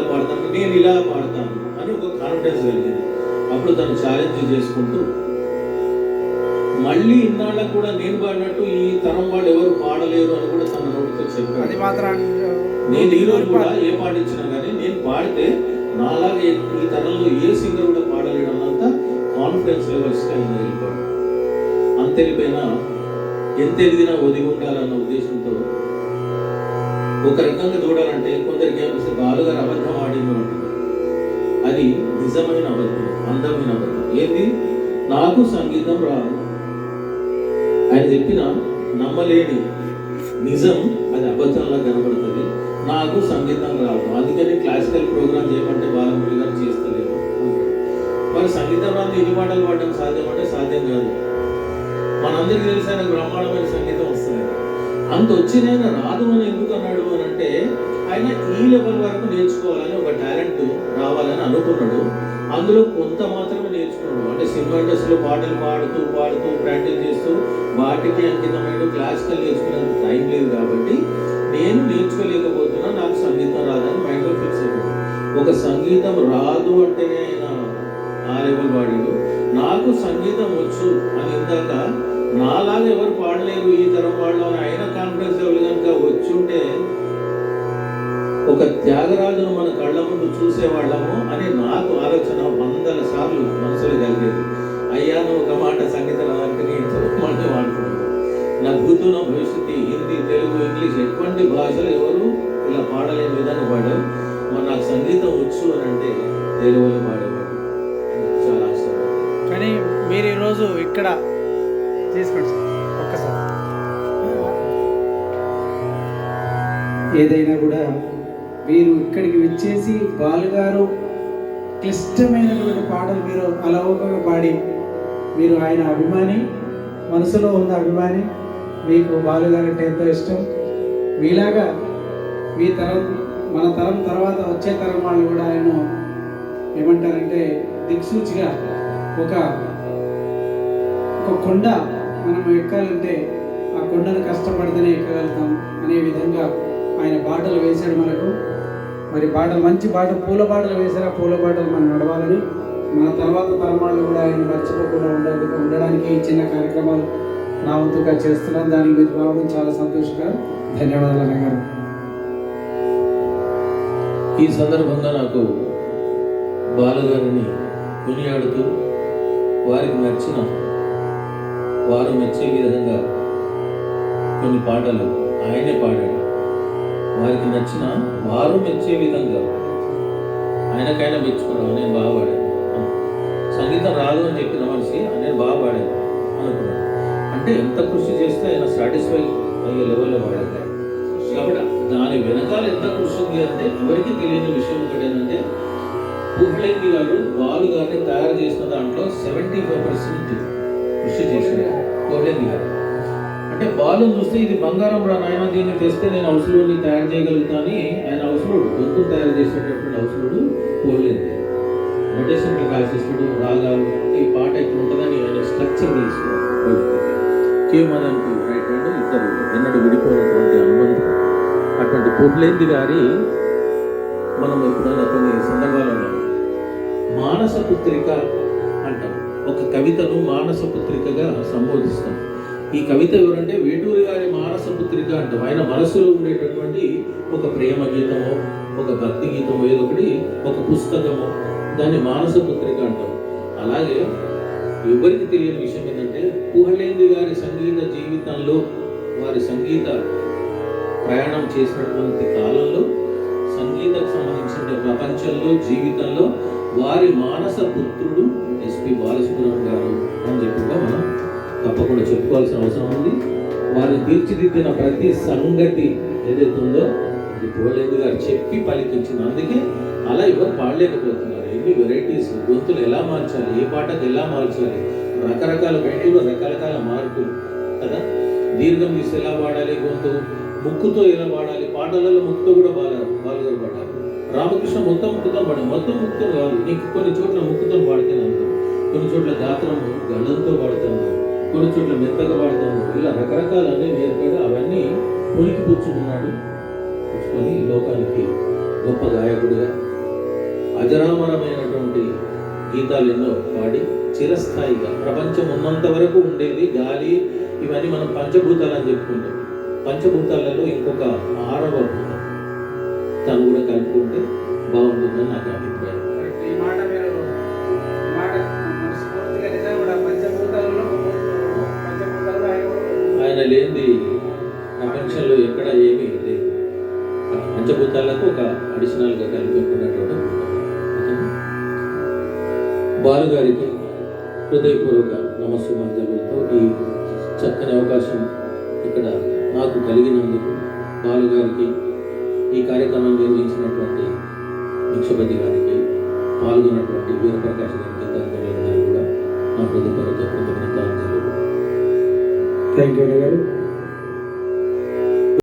పాడతాను, నేను ఇలా పాడతాను అని ఒక కాన్ఫిడెన్స్ కలిగింది. అప్పుడు తను ఛాలెంజ్ చేసుకుంటూ మళ్ళీ ఇన్నాళ్ళకు కూడా నేను పాడినట్టు ఈ తరం వాళ్ళు ఎవరు పాడలేరు అని కూడా తన నోటితో చెప్పాడు. నేను ఈ రోజు కూడా ఏ పాటించినా కానీ నేను పాడితే నాలాగే ఈ తరంలో ఏ సింగర్ కూడా పాడలేడు అన్నంత కాన్ఫిడెన్స్ లెవెల్స్కి ఆయన వెళ్ళిపోయాడు. అంత వెళ్ళిపోయినా ఎంత ఎదిగినా ఒదిగి ఉండాలన్న ఉద్దేశంతో ఒక రకంగా చూడాలంటే కొందరికి ఏమొస్తే బాలుగారు అబద్ధం ఆడింది ఉంటుంది. అది నిజమైన అబద్ధం, అందమైన అబద్ధం. ఏంది? నాకు సంగీతం రాదు ఆయన చెప్పిన నమ్మలేని నిజం అది అబద్ధంలా కనబడుతుంది. నాకు సంగీతం రాదు, అందుకని క్లాసికల్ ప్రోగ్రామ్ చేయమంటే బాలమురళి గారు చేస్తలేదు. మరి సంగీతం రాదు ఎన్ని పాటలు పాడడం సాధ్యం అంటే సాధ్యం కాదు. మనందరికీ తెలిసి ఆయన బ్రహ్మాండమైన సంగీతం వస్తుంది. అంత వచ్చినైనా రాదు అని ఎందుకు అన్నాడు అని అంటే ఆయన ఈ లెవెల్ వరకు నేర్చుకోవాలని ఒక టాలెంట్ రావాలని అనుకున్నాడు. అందులో కొంత మాత్రమే నేర్చుకున్నాడు. అంటే సినిమా ఇండస్ట్రీలో పాటలు పాడుతూ పాడుతూ ప్రాక్టీస్ చేస్తూ వాటికి అంకితమైన క్లాసికల్ నేర్చుకునేంత టైం లేదు కాబట్టి నేను నేర్చుకోలేకపోతున్నా, నాకు సంగీతం రాదని మైండ్లో ఫిక్స్ అయిపోయాడు. ఒక సంగీతం రాదు అంటేనే ఆయన ఆ లెవెల్ పాడాడు. నాకు సంగీతం వచ్చు అని ఇందాక నాలాగా ఎవరు పాడలేరు ఈ తరం వాళ్ళు అని ఆయన కాన్ఫిడెన్స్ లెవెల్ కనుక వచ్చి ఉంటే ఒక త్యాగరాజును మన కళ్ళ ముందు చూసేవాళ్ళము అని నాకు ఆలోచన 100 సార్లు మనసులో కలిగేది. అయ్యా నువ్వు ఒక మాట సంగీతం రాదంటే ఇంతవరకు మనమే వాడుతున్నావు. నా భూతు నా భవిష్యత్తు హిందీ తెలుగు ఇంగ్లీష్ ఎటువంటి భాషలు ఎవరు ఇలా పాడలేని విధంగా పాడారు. మరి నాకు సంగీతం వచ్చు అని అంటే తెలుగులో పాడేవాడు. చాలా ఆశ్చర్యం. కానీ మీరు ఈరోజు ఇక్కడ తీసుకోండి ఒక్కసారి. ఏదైనా కూడా మీరు ఇక్కడికి వచ్చేసి బాలుగారు క్లిష్టమైనటువంటి పాటలు మీరు అలవోకగా పాడి మీరు ఆయన అభిమాని, మనసులో ఉన్న అభిమాని, మీకు బాలుగారు అంటే ఎంతో ఇష్టం. మీలాగా మీ తరం మన తరం తర్వాత వచ్చే తరం వాళ్ళు కూడా ఆయన ఏమంటారంటే దిక్సూచిగా ఒక కొండ మనం ఎక్కాలంటే ఆ కొండను కష్టపడితేనే ఎక్కగలుగుతాం అనే విధంగా ఆయన బాటలు వేశాడు మనకు. మరి బాటలు మంచి బాట పూల బాటలు వేశారు. ఆ పూల బాటలు మనం నడవాలని మన తర్వాత తరమాళ్ళు కూడా ఆయన మర్చిపోకుండా ఉండడానికి ఈ చిన్న కార్యక్రమాలు నా వంతుగా చేస్తున్నాను. దానికి మీరు రావడం చాలా సంతోషకరం. ధన్యవాదాలు అన్నగారు. ఈ సందర్భంగా నాకు బాలుగారిని కొనియాడుతూ వారికి నచ్చిన వారు మెచ్చే విధంగా కొన్ని పాటలు ఆయనే పాడాడు. వారికి నచ్చిన వారు మెచ్చే విధంగా ఆయనకైనా మెచ్చుకున్నాను. నేను బాగా పాడాను. సంగీతం రాదు అని చెప్పిన మనిషి నేను బాగా పాడాను అనుకున్నాను. అంటే ఎంత కృషి చేస్తే ఆయన సాటిస్ఫై అయ్యే లెవెల్లో పాడాడు. కాబట్టి దాని వెనకాల ఎంత కృషి ఉంది అంటే ఎవరికి తెలియని విషయం ఒకటి ఏంటంటే పుహ్లెంగి గారు బాలు గారిని తయారు చేసిన దాంట్లో 75% కృషి చేశారు పుహ్లెంగి గారు. అంటే బాలు చూస్తే ఇది బంగారం రా నాయన, దీన్ని తెస్తే నేను హౌస్లోని తయారు చేయగలుగుతా అని ఆయన హౌస్లోడు గొంతు తయారు చేసేటటువంటి హౌస్లోడు పుహ్లెంగి నోటేషన్ రాసేస్తాడు. రాగాలు ఈ పాట ఇక్కడ ఉంటుందని ఆయన స్ట్రక్చర్ తీసుకున్నాడు. కేమనకు రైట్ హ్యాండ్ ఇద్దరు ఎన్నడూ విడిపోయినటువంటి అనుబంధం. అటువంటి పుహ్లెంగి గారి మనం ఎప్పుడైనా కొన్ని సందర్భాలలో మానస పుత్రిక అంటాం. ఒక కవితను మానస పుత్రికగా సంబోధిస్తాం. ఈ కవిత ఎవరంటే వేటూరి గారి మానస పుత్రిక అంటాం. ఆయన మనసులో ఉండేటటువంటి ఒక ప్రేమ గీతమో ఒక భక్తి గీతమో ఏదో ఒకటి ఒక పుస్తకమో దాన్ని మానస పుత్రిక అంటాం. అలాగే ఎవరికి తెలియని విషయం ఏంటంటే పుహ్లెంగి గారి సంగీత జీవితంలో వారి సంగీత ప్రయాణం చేసినటువంటి కాలంలో సంగీతకు సంబంధించిన ప్రపంచంలో జీవితంలో వారి మానస పుత్రుడు ఎస్పి బాలసుబ్రహ్మణ్యం గారు అని చెప్పి మనం తప్పకుండా చెప్పుకోవాల్సిన అవసరం ఉంది. వారిని తీర్చిదిద్దిన ప్రతి సంగతి ఏదైతే ఉందో అది పుహ్లెంగి గారు చెప్పి పలికించింది. అందుకే అలా ఎవరు పాడలేకపోతున్నారు. ఎన్ని వెరైటీస్, గొంతులు ఎలా మార్చాలి, ఏ పాటకు ఎలా మార్చాలి, రకరకాల గొంతులు రకరకాల మార్పులు కదా. దీర్ఘం తీసి ఎలా పాడాలి, గొంతు ముక్కుతో ఎలా పాడాలి, పాటలలో ముక్కుతో కూడా బాలుగారు పాడాలి. రామకృష్ణ మొత్తం ముక్కుతో పాడాలి. మొత్తం ముక్కుతో కాదు, నీకు కొన్ని చోట్ల ముక్కుతో పాడుతున్నాను, కొన్ని చోట్ల గాత్రము గళ్ళంతో పాడుతాను, కొన్ని చోట్ల మెత్తగా పాడుతాను. ఇలా రకరకాలన్నీ నేర్పాడు. అవన్నీ పుణికి పుచ్చుకున్నాడు. పుచ్చుకొని లోకానికి గొప్ప గాయకుడిగా అజరామరమైనటువంటి గీతాలు ఎన్నో పాడి చిరస్థాయిగా ప్రపంచం ఉన్నంత వరకు ఉండేది గాలి, ఇవన్నీ మనం పంచభూతాలు అని చెప్పుకుంటాం. పంచభూతాలలో ఇంకొక 6వ భూతం తను కూడా కలుపుకుంటే బాగుంటుందని నాకు అభిప్రాయం. ఈ మాట మీరు ఈ మాట మనస్ఫూర్తిగా నిజంగా కూడా పంచభూతాలలో ఆయన లేనిది ప్రపంచంలో ఎక్కడ ఏమీ లేదు. పంచభూతాలకు ఒక అడిషనల్గా కలిపేకున్నటువంటి బాలుగారికి హృదయపూర్వక నమస్సుమాంజలులతో ఈ చక్కని అవకాశం ఇక్కడ నాకు కలిగినందుకు బాలుగారికి, ఈ కార్యక్రమం నిర్వహించినటువంటి భిక్షపతి గారికి, పాల్గొన్నటువంటి వీరప్రకాష్ గారికి, తదితరులందరికీ కూడా నా హృదయపూర్వక కృతజ్ఞతాంజలులు. థ్యాంక్ యూ గారు.